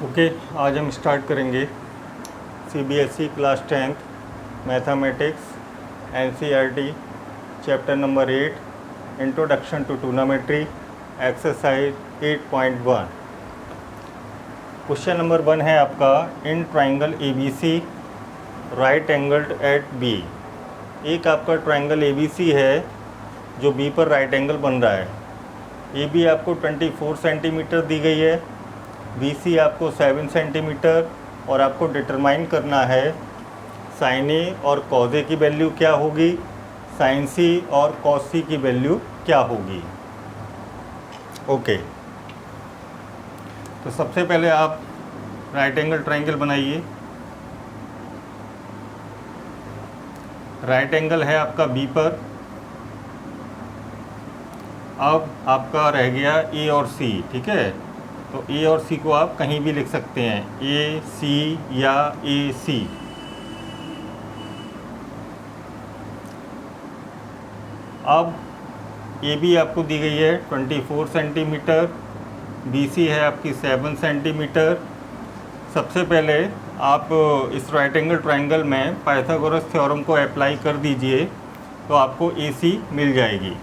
Okay, आज हम start करेंगे CBSE class 10th mathematics NCERT chapter number 8 introduction to trigonometry exercise 8.1। Question number 1 है आपका, in triangle ABC right angled at B. एक आपका triangle ABC है जो बी पर राइट एंगल बन रहा है। ए बी आपको 24 सेंटीमीटर दी गई है, बी सी आपको 7 सेंटीमीटर, और आपको डिटरमाइन करना है साइन ए और कॉज ए की वैल्यू क्या होगी, साइन सी और कॉस सी की वैल्यू क्या होगी। ओके, तो सबसे पहले आप राइट एंगल ट्राइंगल बनाइए। राइट एंगल है आपका बी पर। अब आपका रह गया ए और सी, ठीक है। तो ए और सी को आप कहीं भी लिख सकते हैं, ए सी या ए सी। अब ए बी आपको दी गई है 24 सेंटीमीटर, बी सी है आपकी 7 सेंटीमीटर। सबसे पहले आप इस राइट एंगल ट्राइंगल में पाइथागोरस थ्योरम को अप्लाई कर दीजिए तो आपको ए सी मिल जाएगी।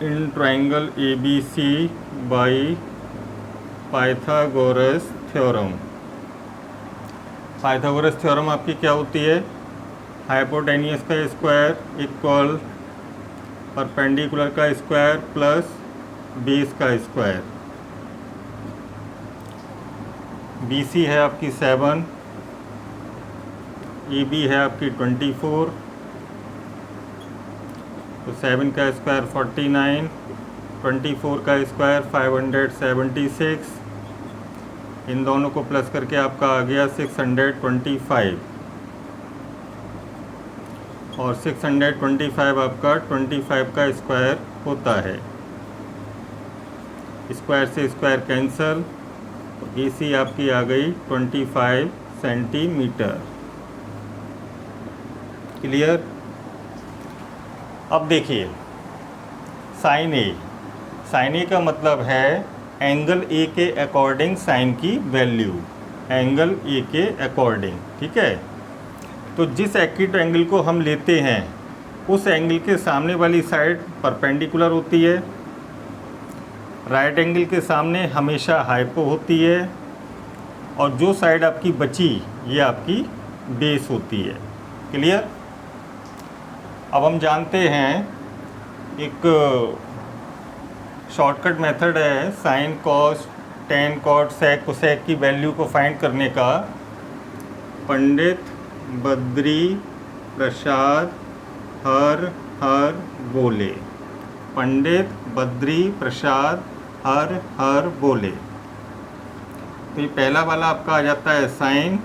In triangle A B C by Pythagoras theorem. Pythagoras theorem आपकी क्या होती है, हाइपोटेनियस का स्क्वायर इक्वल परपेंडिकुलर का स्क्वायर प्लस बेस का स्क्वायर। बी सी है आपकी 7, ए बी है आपकी 24, तो 7 का स्क्वायर 49, 24 का स्क्वायर 576, इन दोनों को प्लस करके आपका आ गया 625, और 625 आपका 25 का स्क्वायर होता है। स्क्वायर से स्क्वायर कैंसल, ए सी आपकी आ गई 25 सेंटीमीटर। क्लियर। अब देखिए साइन ए, साइन ए का मतलब है एंगल ए के अकॉर्डिंग साइन की वैल्यू, एंगल ए के अकॉर्डिंग, ठीक है। तो जिस एक्यूट एंगल को हम लेते हैं उस एंगल के सामने वाली साइड परपेंडिकुलर होती है। राइट एंगल के सामने हमेशा हाइपो होती है, और जो साइड आपकी बची ये आपकी बेस होती है। क्लियर। अब हम जानते हैं एक शॉर्टकट मेथड है sine cos tan cot sec cosec की वैल्यू को फाइंड करने का। पंडित बद्री प्रसाद हर हर बोले, पंडित बद्री प्रसाद हर हर बोले। तो ये पहला वाला आपका आ जाता है साइन,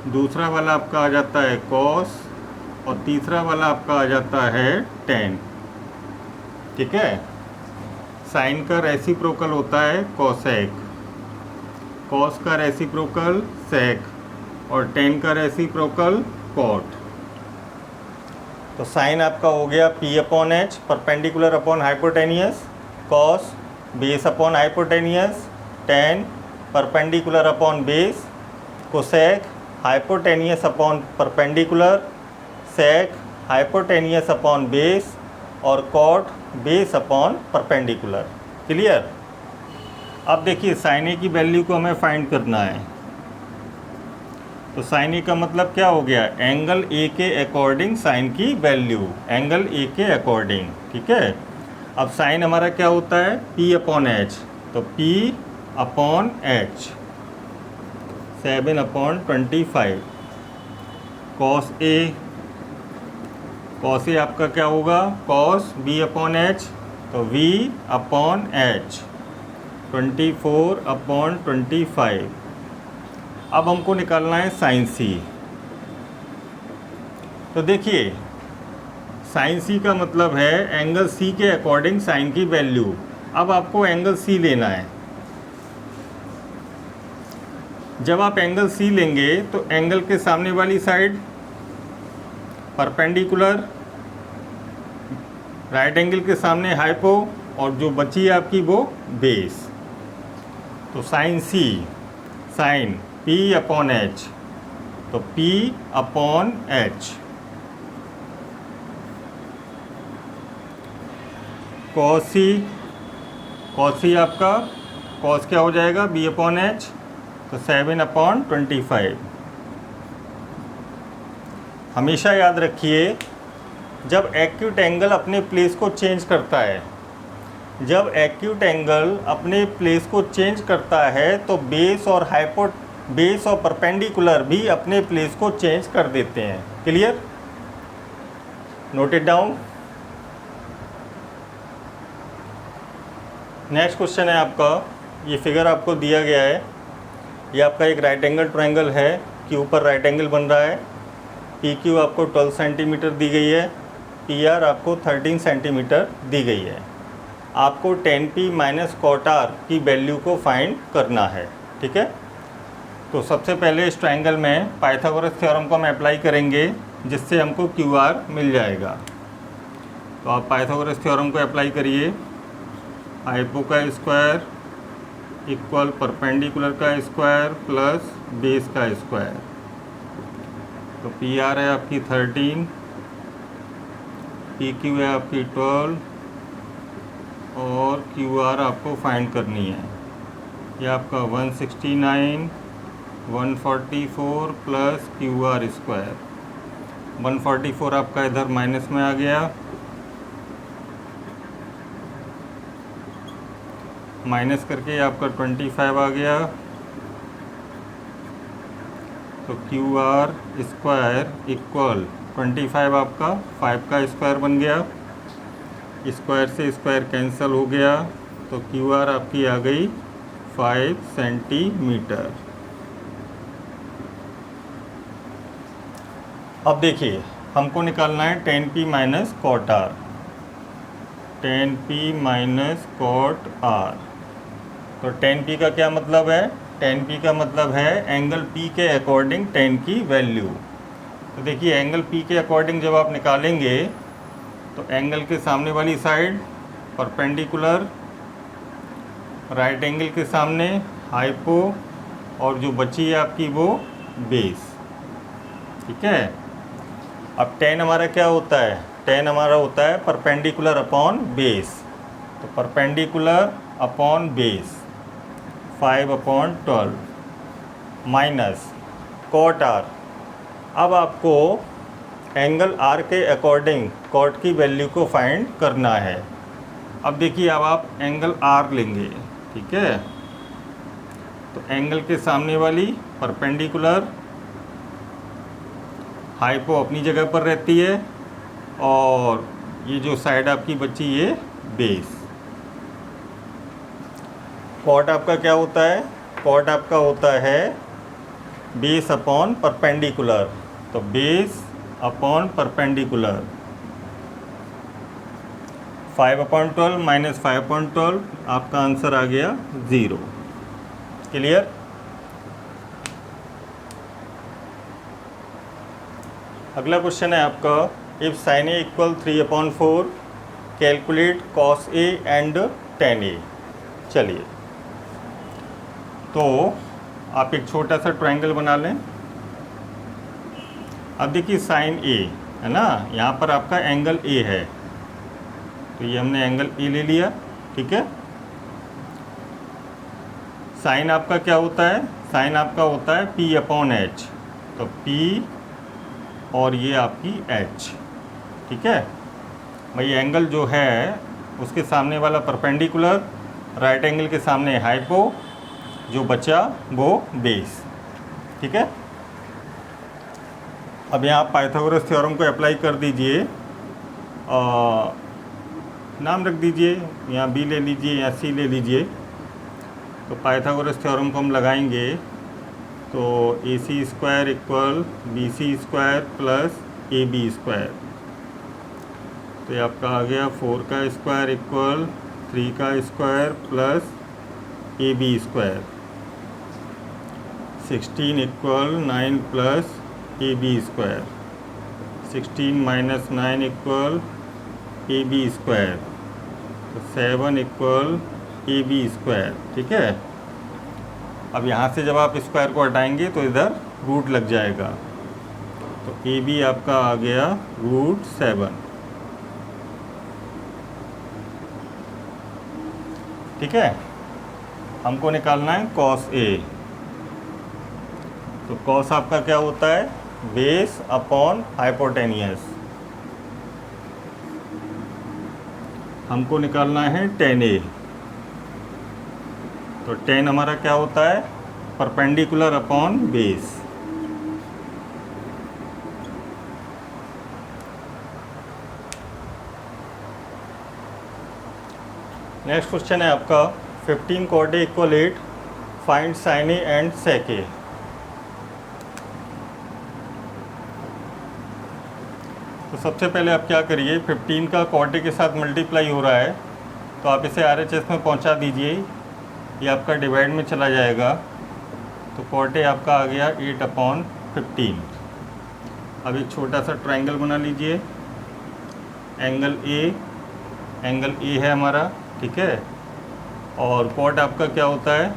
दूसरा वाला आपका आ जाता है कॉस, और तीसरा वाला आपका आ जाता है टेन, ठीक है। साइन का रेसिप्रोकल होता है कोसेक, कॉस का रेसिप्रोकल सेक, और टेन का रेसिप्रोकल कॉट। तो साइन आपका हो गया P upon H perpendicular upon hypotenuse, cos base upon hypotenuse, tan perpendicular upon base, cosec hypotenuse upon perpendicular, sec hypotenuse upon base, और cot base upon perpendicular. Clear. अब देखिए sign ए की value को हमें फाइंड करना है। तो साइन ए का मतलब क्या हो गया, एंगल ए के अकॉर्डिंग साइन की वैल्यू, एंगल ए के अकॉर्डिंग, ठीक है। अब साइन हमारा क्या होता है, पी अपॉन एच, तो P upon H 7/25। Cos A, cos A आपका क्या होगा, कॉस बी अपॉन एच, तो वी अपॉन एच 24/25। अब हमको निकालना है साइन सी। तो देखिए साइन सी का मतलब है एंगल सी के अकॉर्डिंग साइन की वैल्यू। अब आपको एंगल सी लेना है। जब आप एंगल सी लेंगे तो एंगल के सामने वाली साइड परपेंडिकुलर, राइट एंगल के सामने हाइपो, और जो बची है आपकी वो बेस। तो साइन सी, साइन P अपॉन H, तो P upon H। Quasi, quasi आपका कॉस क्या हो जाएगा B अपॉन H, तो 7 अपॉन 25। हमेशा याद रखिए जब एक्यूट एंगल अपने प्लेस को चेंज करता है, जब एक्यूट एंगल अपने प्लेस को चेंज करता है तो बेस और परपेंडिकुलर भी अपने प्लेस को चेंज कर देते हैं। Clear? Note it down. Next question है आपका, ये फिगर आपको दिया गया है, ये आपका एक राइट एंगल ट्रायंगल है कि ऊपर राइट एंगल बन रहा है। पी क्यू आपको 12 सेंटीमीटर दी गई है, पी आर आपको 13 सेंटीमीटर दी गई है। आपको tan P minus cot R की वैल्यू को फाइंड करना है। ठीक है, तो सबसे पहले इस ट्रायंगल में पाइथागोरस थ्योरम को हम अप्लाई करेंगे, जिससे हमको क्यू आर मिल जाएगा। तो आप पाइथागोरस थ्योरम को अप्लाई करिए। हाइपो का स्क्वायर इक्वल परपेंडिकुलर का स्क्वायर प्लस बेस का स्क्वायर। तो पी आर है आपकी 13, पी क्यू है आपकी 12 और क्यू आर आपको फाइंड करनी है। ये आपका 169, 144 प्लस क्यू आर स्क्वायर। 144 आपका इधर माइनस में आ गया, माइनस करके आपका 25 आ गया। तो क्यू आर स्क्वायर इक्वल 25 आपका 5 का स्क्वायर बन गया, स्क्वायर से स्क्वायर कैंसिल हो गया, तो क्यू आर आपकी आ गई 5 सेंटीमीटर। अब देखिए हमको निकालना है tan P minus cot R, tan P minus cot R. तो tan P का क्या मतलब है? tan P का मतलब है एंगल P के अकॉर्डिंग tan की वैल्यू। तो देखिए एंगल P के अकॉर्डिंग जब आप निकालेंगे तो एंगल के सामने वाली साइड परपेंडिकुलर, राइट एंगल के सामने हाइपो, और जो बची है आपकी वो बेस। ठीक है, अब tan हमारा क्या होता है? tan हमारा होता है परपेंडिकुलर अपॉन बेस। तो perpendicular upon base 5 upon 12 minus cot R. अब आपको एंगल आर के अकॉर्डिंग कॉट की वैल्यू को फाइंड करना है। अब देखिए अब आप एंगल आर लेंगे। ठीक है, तो एंगल के सामने वाली परपेंडिकुलर, हाइपो अपनी जगह पर रहती है, और ये जो साइड आपकी बची ये बेस। कॉट आपका क्या होता है? कॉट आपका होता है बेस अपॉन परपेंडिकुलर। तो base upon perpendicular 5 upon 12 minus 5 upon 12, आपका आंसर आ गया 0। क्लियर? अगला क्वेश्चन है आपका, if sine A equal 3 upon 4 calculate cos A and tan A. चलिए तो आप एक छोटा सा ट्रायंगल बना लें। अब देखिए साइन ए है ना, यहाँ पर आपका एंगल ए है, तो ये हमने एंगल ए ले लिया। ठीक है, साइन आपका क्या होता है? साइन आपका होता है P अपॉन H। तो P और ये आपकी H। ठीक है भाई, एंगल जो है उसके सामने वाला परपेंडिकुलर, राइट एंगल के सामने हाइपो, जो बचा वो बेस। ठीक है, अब यहाँ आप पाइथागोरस थ्योरम को अप्लाई कर दीजिए। नाम रख दीजिए, यहाँ B ले लीजिए, यहाँ C ले लीजिए। तो पाइथागोरस थ्योरम को हम लगाएंगे तो AC square equal BC square plus AB square. तो ये आपका आ गया 4 का स्क्वायर इक्वल 3 का square plus AB square. 16 equal 9 plus AB square. 16 minus 9 equal AB square. तो 7 इक्वल AB स्क्वायर। ठीक है, अब यहाँ से जब आप स्क्वायर को हटाएंगे तो इधर रूट लग जाएगा, तो ए बी आपका आ गया √7। ठीक है, हमको निकालना है कॉस ए। तो कॉस आपका क्या होता है, बेस अपॉन हाइपोटेनियस। हमको निकालना है tan ए। तो tan हमारा क्या होता है, perpendicular upon base. Next question है आपका 15 cot A = 8, find sin A and sec A। तो सबसे पहले आप क्या करिए, 15 का cot A के साथ मल्टीप्लाई हो रहा है, तो आप इसे RHS में पहुंचा दीजिए, ये आपका डिवाइड में चला जाएगा। तो cot A आपका आ गया 8/15। अब एक छोटा सा ट्रायंगल बना लीजिए, एंगल ए है हमारा, ठीक है। और cot आपका क्या होता है,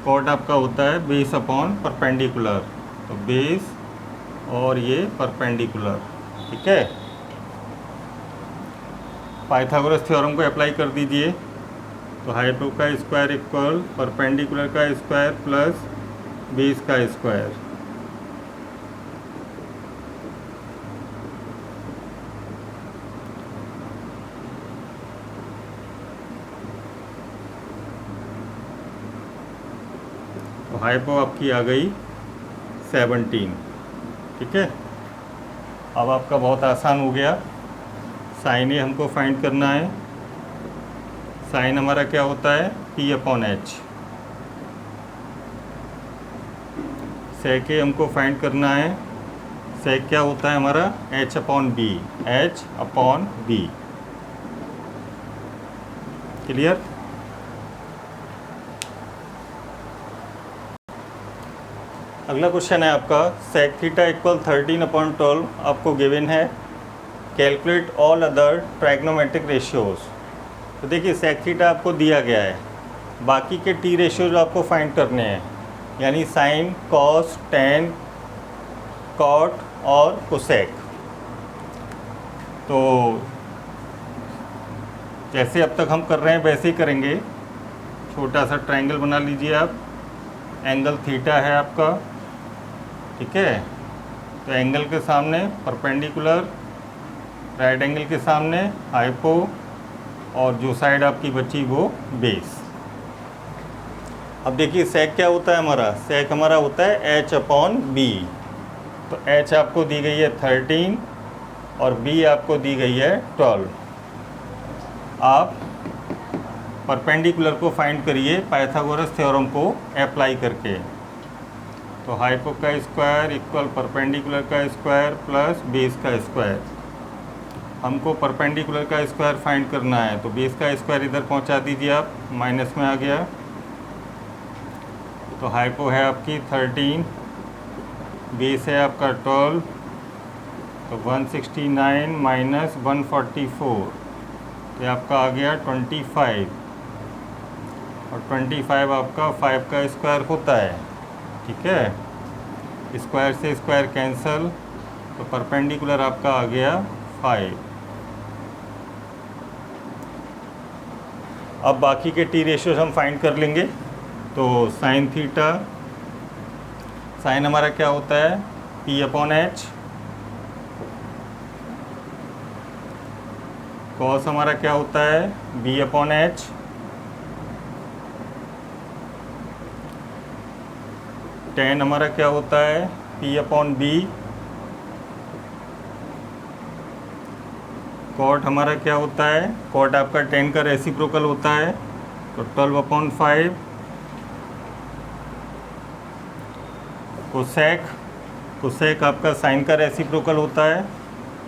cot आपका होता है बेस अपॉन परपेंडिकुलर, तो बेस और ये परपेंडिकुलर, ठीक है। पाइथागोरस थ्योरम को अप्लाई कर दीजिए, तो हाइपो का स्क्वायर इक्वल परपेंडिकुलर का स्क्वायर प्लस बेस का स्क्वायर। तो हाइपो आपकी आ गई 17, ठीक है। अब आपका बहुत आसान हो गया, साइन ए हमको फाइंड करना है। साइन हमारा क्या होता है, P/H। सेक ए हमको फाइंड करना है, सेक क्या होता है हमारा, H/B। क्लियर। अगला क्वेश्चन है आपका sec थीटा इक्वल 13/12 आपको गिवन है, calculate all other trigonometric ratios. तो देखिए sec थीटा आपको दिया गया है, बाकी के टी रेशियोज आपको फाइंड करने हैं, यानी साइन, कॉस, टेन, कॉट और कोसेक। तो जैसे अब तक हम कर रहे हैं वैसे ही करेंगे। छोटा सा ट्रायंगल बना लीजिए आप, एंगल थीटा है आपका, ठीक है। तो एंगल के सामने परपेंडिकुलर, राइट एंगल के सामने हाइपो, और जो साइड आपकी बची वो बेस। अब देखिए सेक क्या होता है हमारा, सेक हमारा होता है H/B। तो H आपको दी गई है 13 और B आपको दी गई है 12। आप परपेंडिकुलर को फाइंड करिए पाइथागोरस थ्योरम को अप्लाई करके। तो हाइपो का स्क्वायर इक्वल परपेंडिकुलर का स्क्वायर प्लस बेस का स्क्वायर। हमको परपेंडिकुलर का स्क्वायर फाइंड करना है, तो बेस का स्क्वायर इधर पहुंचा दीजिए आप, माइनस में आ गया। तो हाइपो है आपकी 13, बेस है आपका 12, तो 169 माइनस 144, तो आपका आ गया 25। और 25 आपका 5 का स्क्वायर होता है, ठीक है। स्क्वायर से स्क्वायर कैंसल, तो परपेंडिकुलर आपका आ गया 5। अब बाकी के टी रेशियोज हम फाइंड कर लेंगे। तो साइन थीटा, साइन हमारा क्या होता है, P/H। कॉस हमारा क्या होता है, B/H। टेन हमारा क्या होता है, P/B। कॉट हमारा क्या होता है, कॉट आपका 10 का रेसिप्रोकल होता है, तो 12/5। कोसेक आपका साइन का रेसिप्रोकल होता है,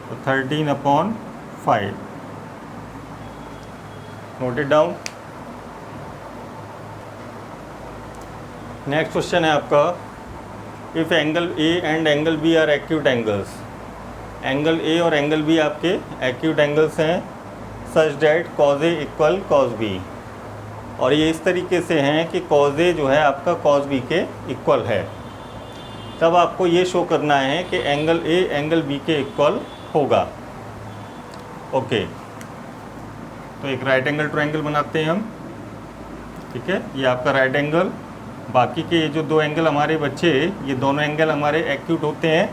तो 13/5। Note it down. Next question है आपका, if angle A and angle B are acute angles. Angle A और एंगल बी आपके एक्यूट एंगल्स हैं, such that cos A equal cos B. और ये इस तरीके से हैं कि कॉज ए जो है आपका कॉज बी के इक्वल है, तब आपको ये शो करना है कि एंगल ए एंगल बी के इक्वल होगा। ओके, तो एक राइट एंगल ट्रायंगल बनाते हैं हम। ठीक है, ये आपका राइट एंगल, बाकी के ये जो दो एंगल हमारे बच्चे, ये दोनों एंगल हमारे एक्यूट होते हैं।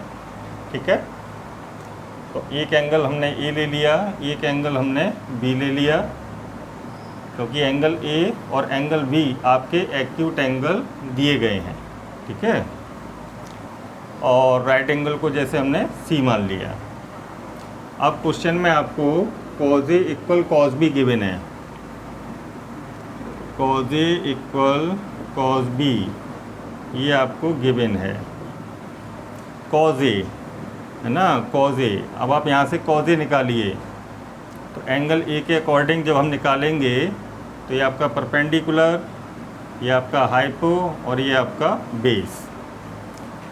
ठीक है, तो एक एंगल हमने ए ले लिया, एक एंगल हमने बी ले लिया, क्योंकि एंगल ए और एंगल बी आपके एक्यूट एंगल दिए गए हैं। ठीक है, और राइट एंगल को जैसे हमने सी मान लिया। अब क्वेश्चन में आपको cause A equal cos be given है, cause A equal cos B ये आपको गिवन है, कॉज ए है ना, कॉज ए। अब आप यहाँ से कॉज ए निकालिए, तो एंगल ए के अकॉर्डिंग जब हम निकालेंगे तो ये आपका परपेंडिकुलर, ये आपका हाइपो और ये आपका बेस।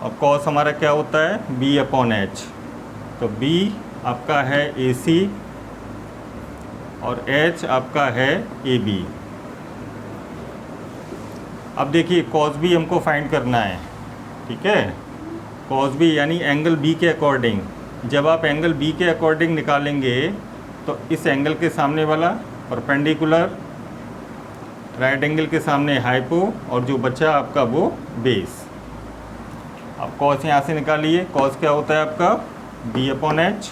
और कॉस हमारा क्या होता है, बी अपॉन एच, तो बी आपका है ए सी और एच आपका है ए बी। अब देखिए कॉस बी हमको फाइंड करना है। ठीक है, कॉस बी यानी एंगल बी के अकॉर्डिंग, जब आप एंगल बी के अकॉर्डिंग निकालेंगे तो इस एंगल के सामने वाला परपेंडिकुलर, राइट एंगल के सामने हाइपो और जो बचा आपका वो बेस। अब कॉस यहाँ से निकालिए, कॉस क्या होता है आपका B upon H,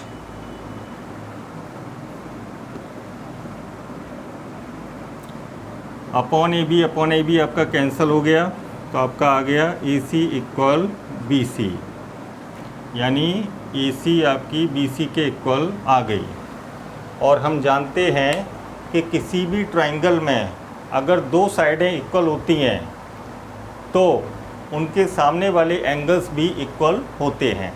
upon A B आपका कैंसिल हो गया, तो आपका आ गया ए सी इक्वल बी सी, यानी ए सी आपकी बी सी के इक्वल आ गई। और हम जानते हैं कि किसी भी ट्रायंगल में अगर दो साइडें इक्वल होती हैं तो उनके सामने वाले एंगल्स भी इक्वल होते हैं।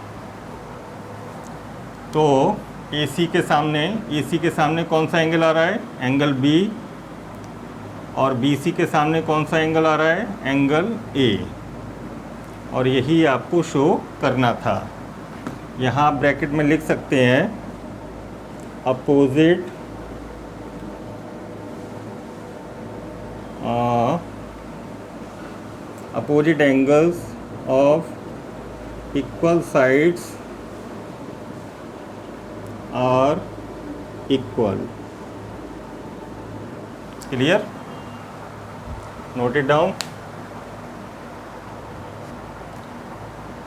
तो ए सी के सामने कौन सा एंगल आ रहा है, एंगल बी, और बी सी के सामने कौन सा एंगल आ रहा है, एंगल ए। और यही आपको शो करना था। यहाँ आप ब्रैकेट में लिख सकते हैं opposite opposite angles of equal sides are equal. Clear, note it down.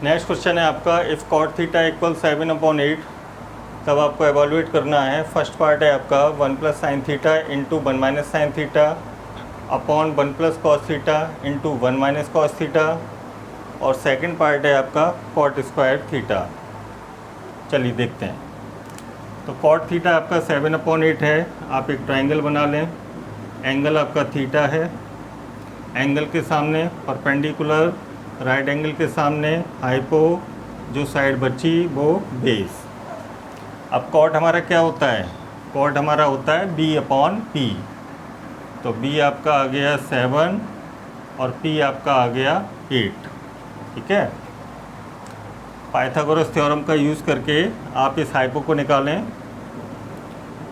Next question है आपका, इफ़ कॉट थीटा इक्वल 7/8, तब आपको एवेलुएट करना है। फर्स्ट पार्ट है आपका 1 + sin theta into 1 - sin theta upon 1 + cos theta into 1 - cos theta, और second part है आपका कॉट स्क्वायर थीटा। चलिए देखते हैं। तो कॉट थीटा आपका 7/8 है। आप एक ट्रायंगल बना लें, एंगल आपका थीटा है, एंगल के सामने परपेंडिकुलर, राइट एंगल के सामने हाइपो, जो साइड बची वो बेस। अब कॉट हमारा क्या होता है, कॉट हमारा होता है बी अपॉन पी, तो बी आपका आ गया 7 और पी आपका आ गया 8। ठीक है, पाइथागोरस थ्योरम का यूज़ करके आप इस हाइपो को निकालें।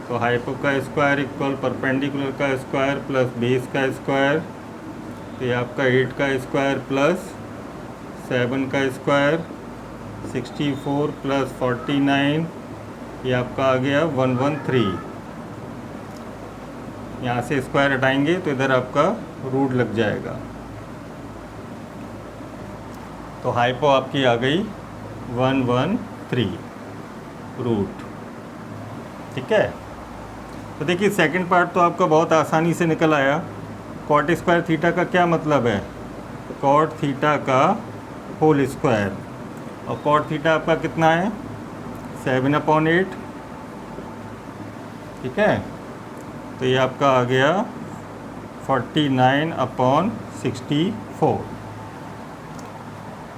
तो हाइपो का स्क्वायर इक्वल परपेंडिकुलर का स्क्वायर प्लस बेस का स्क्वायर, तो ये आपका 8 का स्क्वायर प्लस 7 का स्क्वायर, 64 प्लस 49, ये आपका आ गया 113। यहाँ से स्क्वायर हटाएंगे तो इधर आपका रूट लग जाएगा, तो हाइपो आपकी आ गई 113 रूट। ठीक है, तो देखिए सेकंड पार्ट तो आपका बहुत आसानी से निकल आया। कॉट स्क्वायर थीटा का क्या मतलब है, कॉट थीटा का होल स्क्वायर, और कॉट थीटा आपका कितना है 7/8। ठीक है, तो ये आपका आ गया 49/64।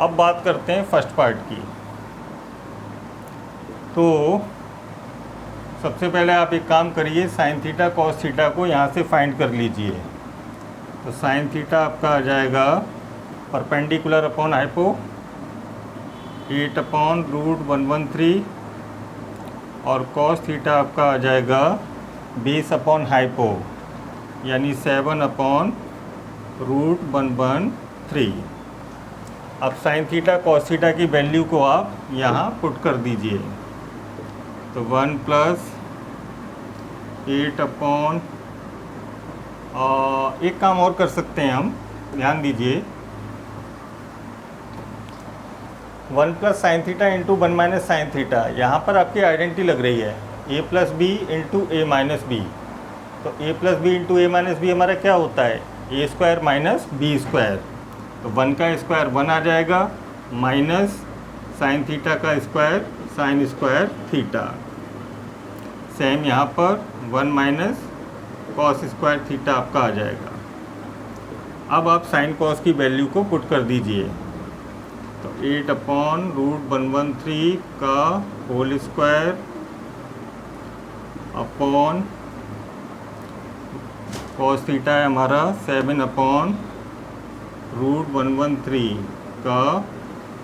अब बात करते हैं फर्स्ट पार्ट की। तो सबसे पहले आप एक काम करिए, साइन थीटा कॉस थीटा को यहाँ से फाइंड कर लीजिए। तो साइन थीटा आपका आ जाएगा परपेंडिकुलर अपॉन हाइपो 8/√113, और कॉस थीटा आपका आ जाएगा बेस अपॉन हाइपो, यानी 7/√113। अब साइन थीटा कॉस थीटा की वैल्यू को आप यहाँ पुट कर दीजिए। तो 1 + 8 एक काम और कर सकते हैं हम, ध्यान दीजिए। 1 + sin theta into 1 - sin theta, यहाँ पर आपकी आइडेंटिटी लग रही है a + b into a - b। तो a + b into a - b हमारा क्या होता है, a² - b²। तो 1 का स्क्वायर 1 आ जाएगा, माइनस साइन थीटा का square sine square theta. Same यहाँ पर 1 - cos स्क्वायर थीटा आपका आ जाएगा। अब आप साइन कॉस की वैल्यू को पुट कर दीजिए। तो 8/√113 का whole square upon cos theta है हमारा 7/√113 का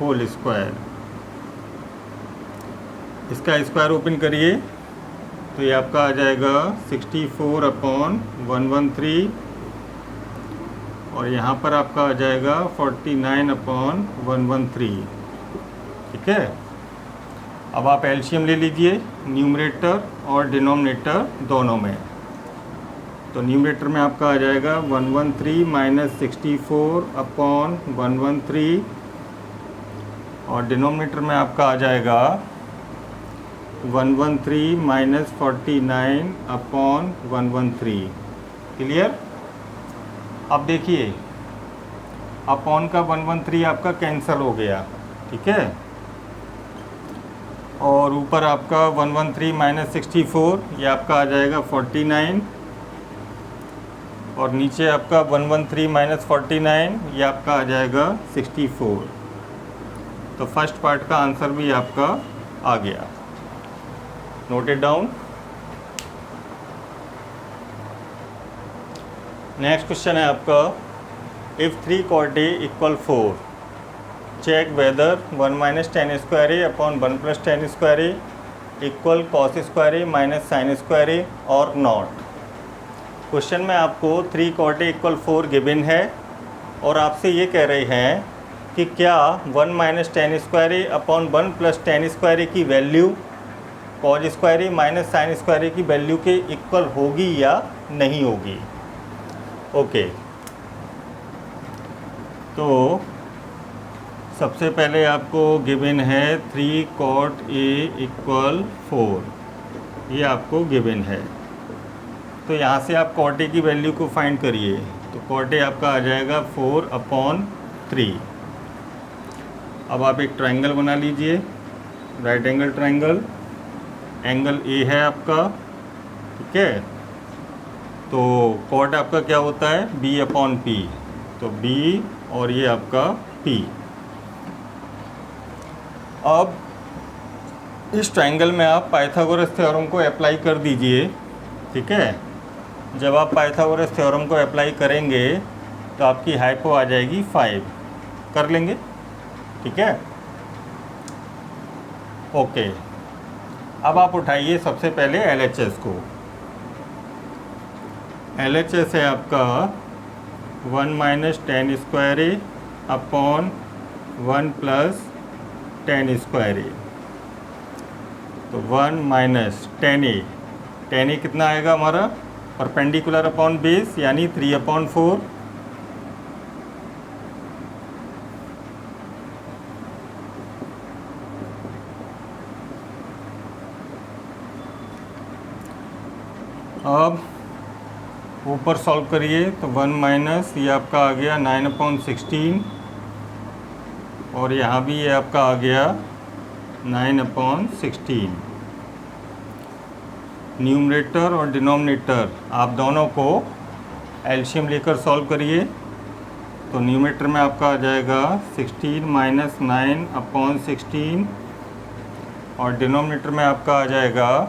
होल स्क्वायर। इसका स्क्वायर ओपन करिए तो ये आपका आ जाएगा 64/113 और यहाँ पर आपका आ जाएगा 49/113। ठीक है। अब आप एलसीएम ले लीजिए न्यूमरेटर और डिनोमिनेटर दोनों में। तो न्यूमरेटर में आपका आ जाएगा 113 - 64/113 और डिनोमिनेटर में आपका आ जाएगा 113 - 49/113। क्लियर। अब देखिए अपॉन का 113 आपका कैंसिल हो गया। ठीक है। और ऊपर आपका 113 - 64 ये आपका आ जाएगा 49 और नीचे आपका 113 - 49 ये आपका आ जाएगा 64। तो फर्स्ट पार्ट का आंसर भी आपका आ गया। Note it down. Next question है आपका, if 3 cot A = 4 check whether 1 - tan² upon 1 + tan² equal cos² minus sin² और नॉट। क्वेश्चन में आपको 3 cot A = 4 गिवन है और आपसे ये कह रहे हैं कि क्या 1 - tan² अपॉन 1 + tan² की वैल्यू cos² माइनस sin² की वैल्यू के इक्वल होगी या नहीं होगी। ओके। तो सबसे पहले आपको गिवन है 3 cot A = 4, ये आपको गिवन है। तो यहाँ से आप cot A की वैल्यू को फाइंड करिए। तो cot A आपका आ जाएगा 4/3। अब आप एक ट्रायंगल बना लीजिए, right angle triangle. Angle A है आपका। ठीक है। तो cot आपका क्या होता है, B/P। तो B और ये आपका P। अब इस ट्रायंगल में आप पाइथागोरस थ्योरम को अप्लाई कर दीजिए। ठीक है। जब आप पाइथागोरस थ्योरम को अप्लाई करेंगे तो आपकी हाइपो आ जाएगी 5। कर लेंगे। ठीक है। ओके। अब आप उठाइए सबसे पहले LHS को। LHS है आपका 1 - tan² अपॉन 1 + tan²। तो 1 - tan A। tan A कितना आएगा हमारा, परपेंडिकुलर अपॉन बेस यानी 3/4। अब ऊपर सॉल्व करिए तो 1 - ये आपका आ गया 9/16 और यहाँ भी ये आपका आ गया 9/16। न्यूमरेटर और डिनोमिनेटर आप दोनों को एलसीएम लेकर सॉल्व करिए। तो न्यूमरेटर में आपका आ जाएगा 16 - 9/16 और डिनोमिनेटर में आपका आ जाएगा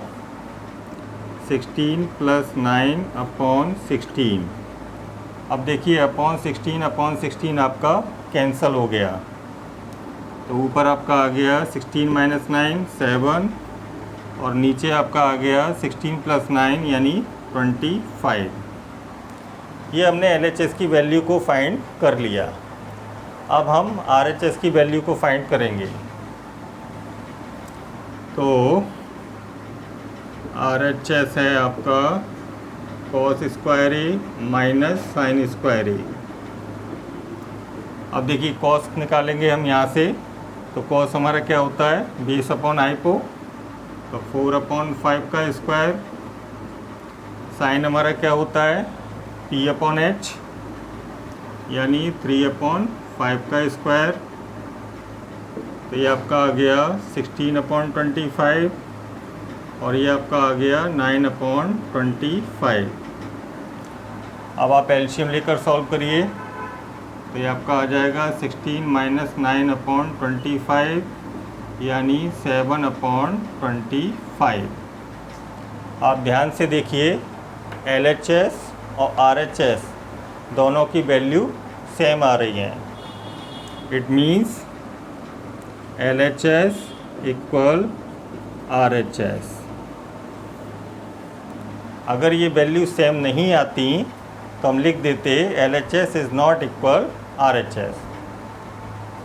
16 + 9/16। अब देखिए अपॉन 16/16 आपका कैंसिल हो गया। तो ऊपर आपका आ गया 16 - 9 7 और नीचे आपका आ गया 16 + 9 यानी 25। ये हमने LHS की वैल्यू को फाइंड कर लिया। अब हम RHS की वैल्यू को फाइंड करेंगे। तो RHS है आपका cos स्क्वायर ए माइनस साइन स्क्वायर ए। अब देखिए cos निकालेंगे हम यहाँ से, तो cos हमारा क्या होता है, बेस अपॉन हाइपो, तो 4/5 का स्क्वायर। साइन हमारा क्या होता है, P/H यानी 3/5 का स्क्वायर। तो ये आपका आ गया 16/25 और ये आपका आ गया 9/25। अब आप एलसीएम लेकर सॉल्व करिए, तो ये आपका आ जाएगा 16 माइनस 9/25 यानी 7/25। आप ध्यान से देखिए, LHS और RHS दोनों की वैल्यू सेम आ रही है। It means LHS equal RHS। अगर ये वैल्यू सेम नहीं आती तो हम लिख देते LHS is not equal RHS।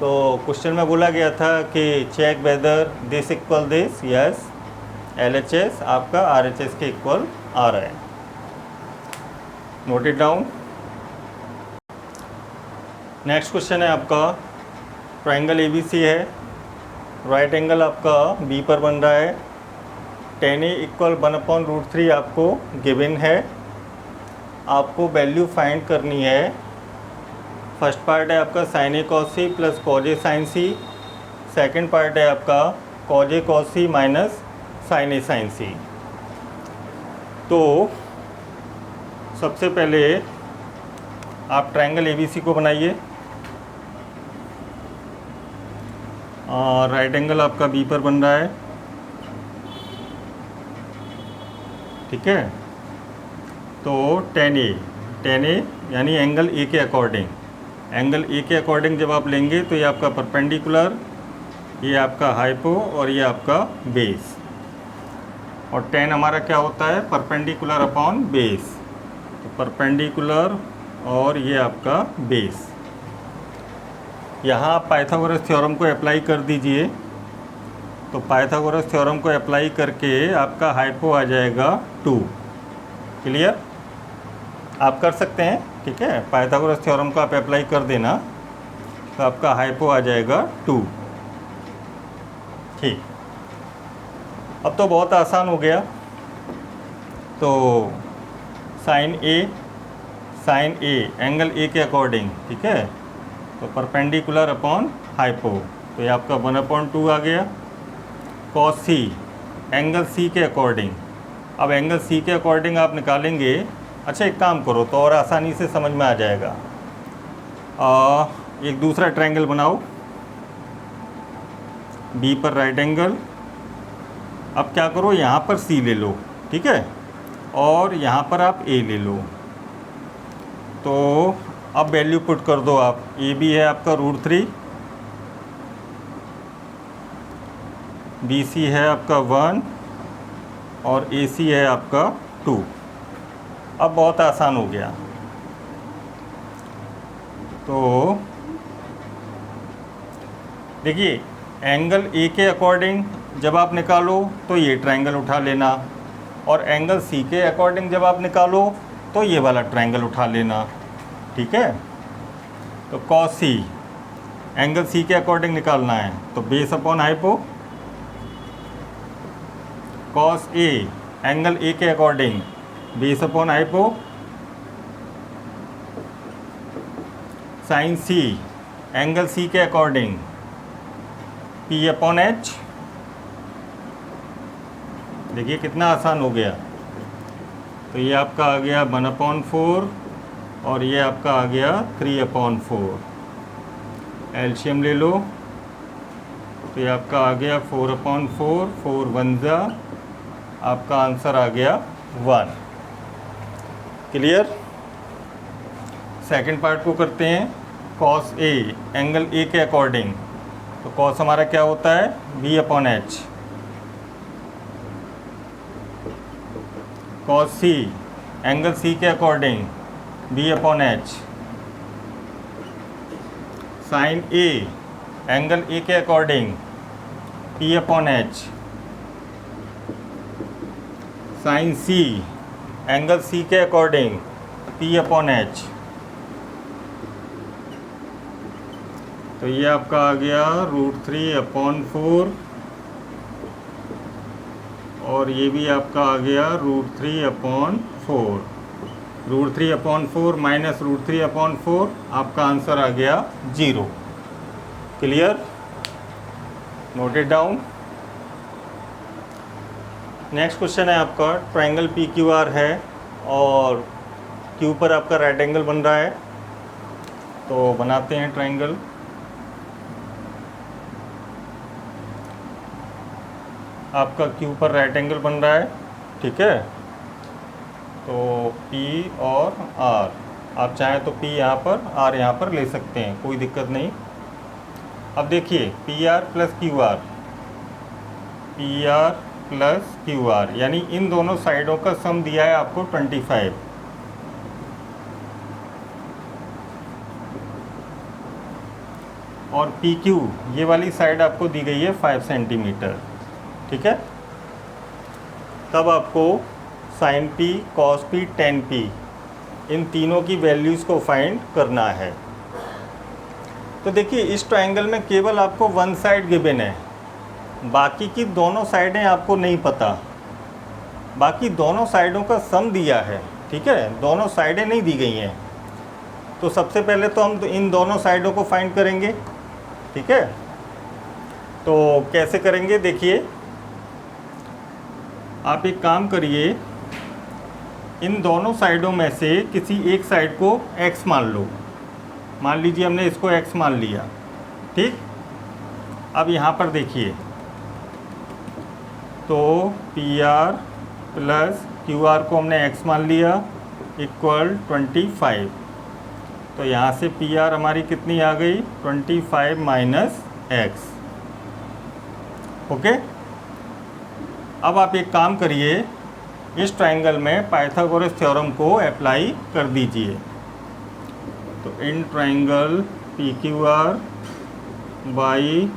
तो क्वेश्चन में बोला गया था कि check whether this equal this, yes LHS आपका RHS के इक्वल आ रहा है। Note it down. Next question है आपका, ट्रायंगल ABC है, राइट एंगल आपका B पर बन रहा है, tan A इक्वल 1/√3 आपको गिवन है। आपको वैल्यू फाइंड करनी है। फर्स्ट पार्ट है आपका sin A cos C plus cos A sin C, second part है आपका cos A cos C minus sin A sin C। तो सबसे पहले आप ट्रायंगल ABC को बनाइए। राइट एंगल आपका B पर बन रहा है, ठीक है। तो tan A यानी एंगल A के अकॉर्डिंग, एंगल A के अकॉर्डिंग जब आप लेंगे तो ये आपका परपेंडिकुलर, ये आपका हाइपो और ये आपका बेस। और tan हमारा क्या होता है, परपेंडिकुलर अपॉन बेस। तो परपेंडिकुलर और ये आपका बेस। यहाँ आप पाइथागोरस थ्योरम को अप्लाई कर दीजिए। तो पाइथागोरस थ्योरम को अप्लाई करके आपका हाइपो आ जाएगा 2। क्लियर, आप कर सकते हैं, ठीक है। पाइथागोरस थ्योरम को आप अप्लाई कर देना तो आपका हाइपो आ जाएगा 2। ठीक, अब तो बहुत आसान हो गया। तो साइन ए एंगल ए के अकॉर्डिंग, ठीक है। तो परपेंडिकुलर अपॉन हाइपो, तो ये आपका 1/2 आ गया। cos C एंगल C के अकॉर्डिंग, अब एंगल C के अकॉर्डिंग आप निकालेंगे। अच्छा एक काम करो तो और आसानी से समझ में आ जाएगा। एक दूसरा ट्रायंगल बनाओ, B पर राइट एंगल। अब क्या करो, यहाँ पर C ले लो, ठीक है, और यहाँ पर आप A ले लो। तो अब वैल्यू पुट कर दो आप। AB है आपका √3, BC है आपका 1 और AC है आपका 2। अब बहुत आसान हो गया। तो देखिए, एंगल A के अकॉर्डिंग जब आप निकालो तो ये ट्रायंगल उठा लेना, और एंगल C के अकॉर्डिंग जब आप निकालो तो ये वाला ट्रायंगल उठा लेना, ठीक है। तो cos C एंगल C के अकॉर्डिंग निकालना है, तो base upon hypo. cos A angle A के according base upon hypo. sin C angle C के अकॉर्डिंग P/H। देखिए कितना आसान हो गया। तो ये आपका आ गया 1/4 और ये आपका आ गया 3/4। एलसीएम ले लो, तो ये आपका आ गया 4/4, 4 1 जा, आपका आंसर आ गया 1। क्लियर। सेकंड पार्ट को करते हैं। cos A एंगल A के अकॉर्डिंग, तो cos हमारा क्या होता है, B/H। cos C angle C के according B upon H. Sine A angle A के according P upon H. Sine C angle C के अकॉर्डिंग पी अपॉन एच। तो ये आपका आ गया √3/4 और ये भी आपका आ गया √3/4। √3/4 माइनस √3/4 आपका आंसर आ गया 0। Clear? Note it down. Next question है आपका, ट्रायंगल पी क्यू आर है और क्यू पर आपका राइट एंगल बन रहा है। तो बनाते हैं ट्रायंगल। आपका क्यू पर राइट एंगल बन रहा है, ठीक है। तो P और R, आप चाहें तो P यहाँ पर R यहाँ पर ले सकते हैं, कोई दिक्कत नहीं। अब देखिए PR plus QR, PR plus QR यानी इन दोनों साइडों का सम दिया है आपको 25। और PQ ये वाली साइड आपको दी गई है 5 सेंटीमीटर, ठीक है। तब आपको sine P, cos P, tan P इन तीनों की वैल्यूज़ को फाइंड करना है। तो देखिए इस ट्रायंगल में केवल आपको वन साइड गिवन है, बाकी की दोनों साइडें आपको नहीं पता। बाकी दोनों साइडों का सम दिया है, ठीक है, दोनों साइडें नहीं दी गई हैं। तो सबसे पहले तो हम इन दोनों साइडों को फाइंड करेंगे, ठीक है। तो कैसे करेंगे, देखिए आप एक काम करिए, इन दोनों साइडों में से किसी एक साइड को x मान लो। मान लीजिए हमने इसको x मान लिया, ठीक। अब यहाँ पर देखिए, तो PR प्लस QR को हमने x मान लिया इक्वल 25। तो यहाँ से PR हमारी कितनी आ गई, 25 माइनस x। ओके। अब आप एक काम करिए, इस ट्रायंगल में पाइथागोरस थ्योरम को अप्लाई कर दीजिए। तो in triangle PQR by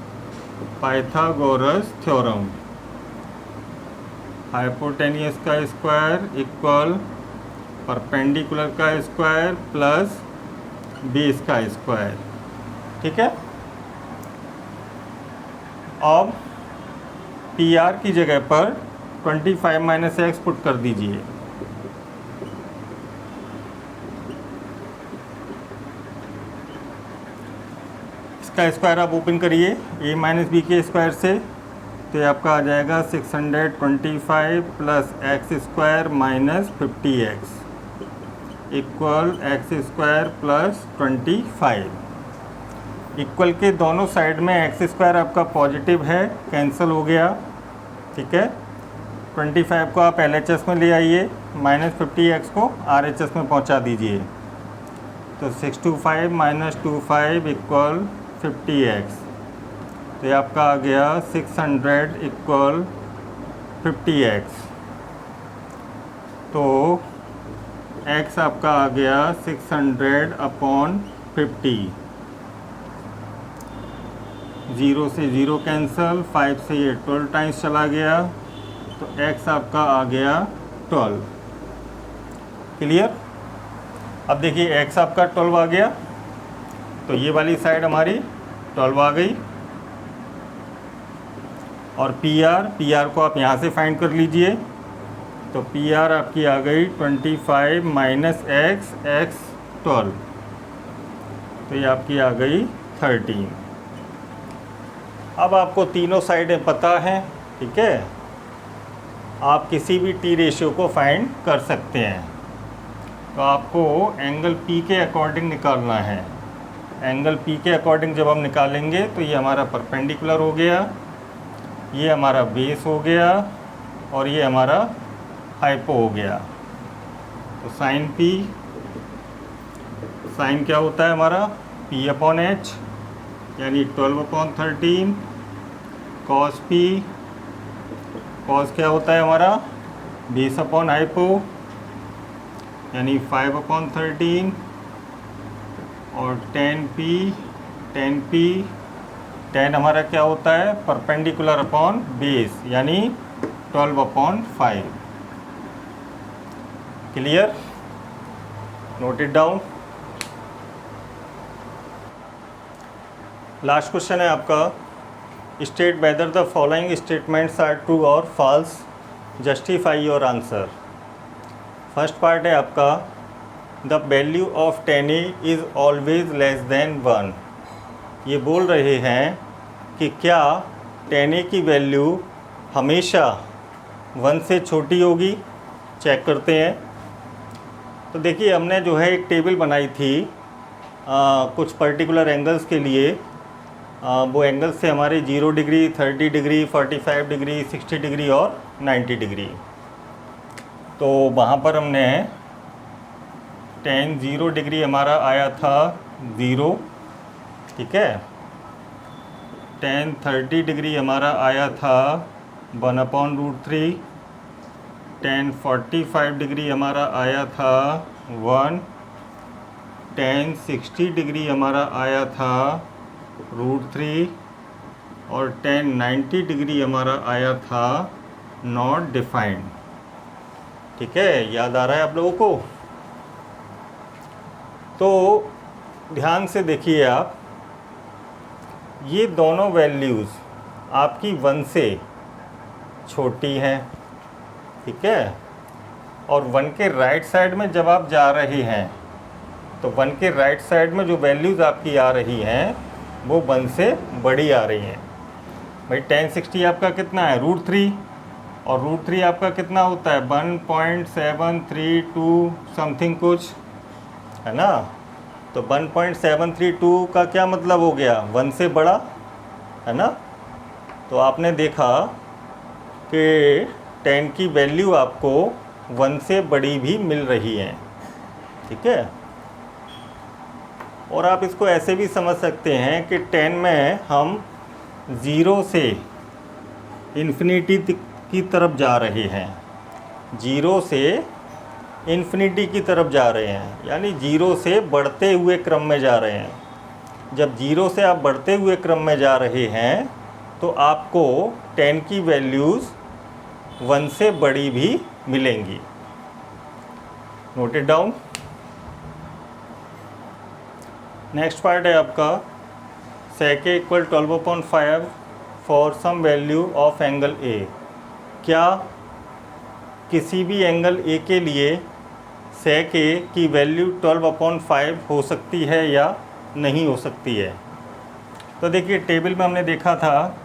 Pythagoras theorem, hypotenuse का स्क्वायर इक्वल परपेंडिकुलर का स्क्वायर प्लस बेस का स्क्वायर, ठीक है। अब PR की जगह पर 25 माइनस x पुट कर दीजिए। इसका स्क्वायर आप ओपन करिए a माइनस बी के स्क्वायर से, तो ये आपका आ जाएगा 625 plus x square minus 50x equal x square plus 25। Equal के दोनों साइड में एक्स स्क्वायर आपका पॉजिटिव है, कैंसिल हो गया, ठीक है। 25 को आप LHS में ले आइए, माइनस 50x को RHS में पहुंचा दीजिए। तो 625 माइनस 25 इक्वल 50x। तो ये आपका आ गया 600 इक्वल 50x। तो x आपका आ गया 600 अपॉन 50। 0 से 0 कैंसल, 5 से ये 12 टाइम्स चला गया, तो x आपका आ गया 12। क्लियर? अब देखिए x आपका 12 आ गया, तो ये वाली साइड हमारी 12 आ गई। और PR को आप यहाँ से फाइंड कर लीजिए। तो PR आपकी आ गई 25 माइनस x 12, तो ये आपकी आ गई 13। अब आपको तीनों साइडें पता हैं, ठीक है। आप किसी भी T रेशियो को फाइंड कर सकते हैं। तो आपको एंगल P के अकॉर्डिंग निकालना है। एंगल P के अकॉर्डिंग जब हम निकालेंगे तो ये हमारा परपेंडिकुलर हो गया, ये हमारा बेस हो गया और ये हमारा हाइपो हो गया। तो साइन P, साइन क्या होता है हमारा P अपॉन H यानी 12/13। कॉस P, कॉस क्या होता है हमारा बेस अपॉन हाइपो यानी 5/13 और 10p tan हमारा क्या होता है परपेंडिकुलर अपॉन बेस यानी 12/5। Clear, note it down. Last question है आपका, state whether the following statements are true और false, justify your answer. First part है आपका, the value of 10a is always less than 1। ये बोल रहे हैं कि क्या 10a की वैल्यू हमेशा 1 से छोटी होगी। चेक करते हैं। तो देखिए हमने जो है एक टेबल बनाई थी कुछ पर्टिकुलर एंगल्स के लिए। वो एंगल्स थे हमारे 0 डिग्री, 30 डिग्री, 45 डिग्री, 60 डिग्री और 90 डिग्री। तो वहाँ पर हमने tan 0 डिग्री हमारा आया था 0, ठीक है। tan 30 डिग्री हमारा आया था 1/√3। tan 45 डिग्री हमारा आया था 1। tan 60 डिग्री हमारा आया था √3 और tan 90 डिग्री हमारा आया था नॉट डिफाइंड। ठीक है, याद आ रहा है आप लोगों को। तो ध्यान से देखिए आप, ये दोनों वैल्यूज़ आपकी 1 से छोटी हैं, ठीक है। और 1 के राइट साइड में जब आप जा रहे हैं तो 1 के राइट साइड में जो वैल्यूज़ आपकी आ रही हैं वो 1 से बड़ी आ रही हैं। भाई tan 60 आपका कितना है √3 और √3 आपका कितना होता है 1.732 समथिंग कुछ, है ना। तो 1.732 का क्या मतलब हो गया 1 से बड़ा, है ना। तो आपने देखा कि tan की वैल्यू आपको 1 से बड़ी भी मिल रही है, ठीक है। और आप इसको ऐसे भी समझ सकते हैं कि 10 में हम 0 से इन्फिनिटी की तरफ जा रहे हैं, 0 से इन्फिनिटी की तरफ जा रहे हैं, यानी 0 से बढ़ते हुए क्रम में जा रहे हैं। जब 0 से आप बढ़ते हुए क्रम में जा रहे हैं तो आपको 10 की वैल्यूज़ 1 से बड़ी भी मिलेंगी। Note it down. Next part है आपका, sec a = 12/5 for some value of angle A. क्या किसी भी एंगल ए के लिए sec a की वैल्यू 12/5 हो सकती है या नहीं हो सकती है। तो देखिए टेबल में हमने देखा था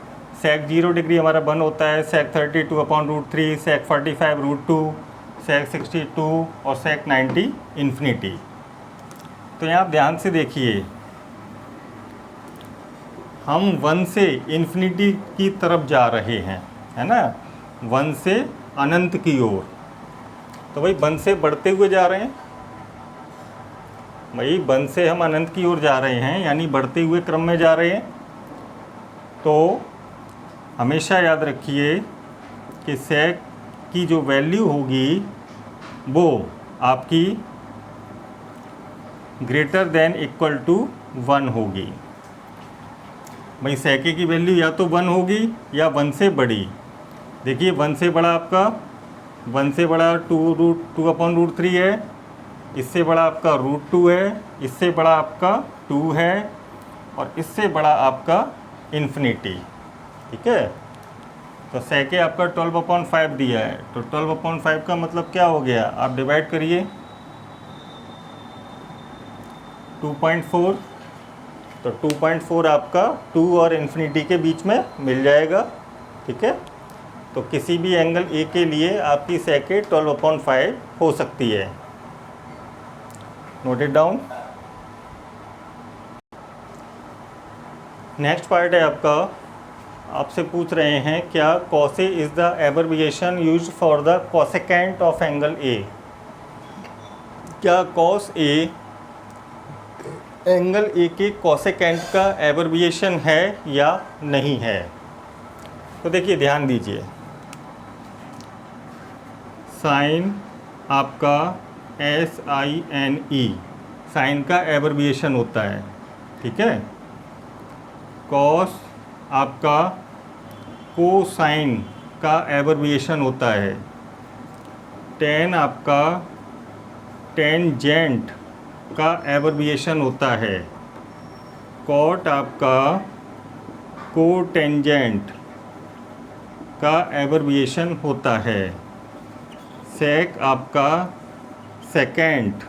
sec 0 डिग्री हमारा 1 होता है, sec 30 2/√3, sec 45 √2, sec 60 2 और sec 90 इन्फिनिटी। तो यहाँ आप ध्यान से देखिए, हम 1 से इन्फिनिटी की तरफ जा रहे हैं, है ना, 1 से अनंत की ओर। तो भाई 1 से बढ़ते हुए जा रहे हैं, भाई 1 से हम अनंत की ओर जा रहे हैं यानी बढ़ते हुए क्रम में जा रहे हैं। तो हमेशा याद रखिए कि sec की जो वैल्यू होगी वो आपकी ग्रेटर देन इक्वल टू 1 होगी। भाई sec a की वैल्यू या तो 1 होगी या 1 से बड़ी। देखिए 1 से बड़ा आपका 1 से बड़ा 2/√3 है, इससे बड़ा आपका √2 है, इससे बड़ा आपका 2 है और इससे बड़ा आपका इन्फिनिटी, ठीक है। तो sec a आपका 12/5 दिया है, तो 12/5 का मतलब क्या हो गया, आप डिवाइड करिए 2.4। तो 2.4 आपका 2 और इन्फिनिटी के बीच में मिल जाएगा, ठीक है। तो किसी भी एंगल ए के लिए आपकी sec a 12/5 हो सकती है। Note it down. Next part है आपका, आपसे पूछ रहे हैं क्या cos a is the abbreviation used for the cosecant of angle A. क्या cos a एंगल ए के कोसेकेंट का एब्रिविएशन है या नहीं है। तो देखिए ध्यान दीजिए, साइन आपका SINE साइन का एब्रिविएशन होता है, ठीक है। कॉस आपका कोसाइन का एब्रिविएशन होता है। टेन आपका टेंजेंट का एब्रिविएशन होता है। कॉट आपका कोटेंजेंट का एब्रिविएशन होता है। सेक आपका सेकेंट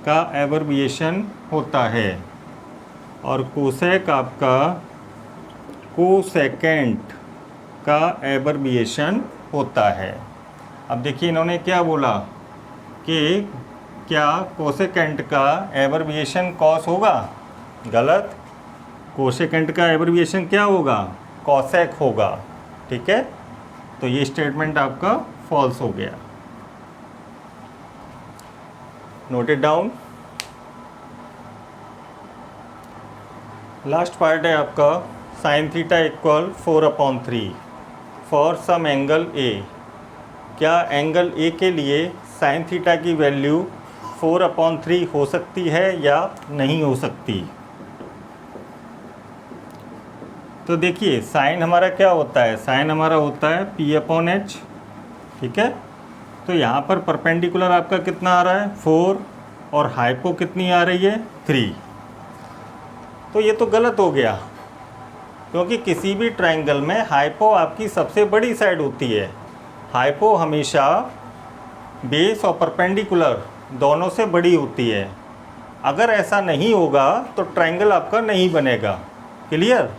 का एब्रिविएशन होता है। और कोसेक आपका कोसेकेंट का एब्रिविएशन होता है। अब देखिए इन्होंने क्या बोला कि क्या कोसेकेंट का एब्रिविएशन कॉस होगा? गलत। कोसेकेंट का एब्रिविएशन क्या होगा? कॉसेक होगा, ठीक है। तो ये स्टेटमेंट आपका फॉल्स हो गया। Note it down. Last part है आपका sine theta equal 4/3 for some angle A. क्या एंगल ए के लिए साइन थीटा की वैल्यू 4/3 हो सकती है या नहीं हो सकती? तो देखिए साइन हमारा क्या होता है? साइन हमारा होता है P/H, ठीक है। तो यहाँ पर परपेंडिकुलर आपका कितना आ रहा है? 4, और हाइपो कितनी आ रही है? 3। तो ये तो गलत हो गया, क्योंकि किसी भी ट्रायंगल में हाइपो आपकी सबसे बड़ी साइड होती है। हाइपो हमेशा बेस और परपेंडिकुलर दोनों से बड़ी होती है। अगर ऐसा नहीं होगा तो ट्रायंगल आपका नहीं बनेगा। क्लियर?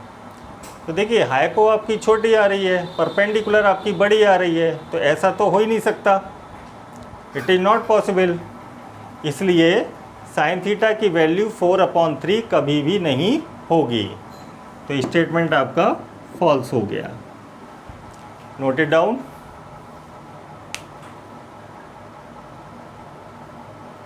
तो देखिए हाइपो आपकी छोटी आ रही है, परपेंडिकुलर आपकी बड़ी आ रही है, तो ऐसा तो हो ही नहीं सकता। It is not possible. इसलिए साइन थीटा की वैल्यू 4/3 कभी भी नहीं होगी। तो स्टेटमेंट आपका फॉल्स हो गया। Note it down.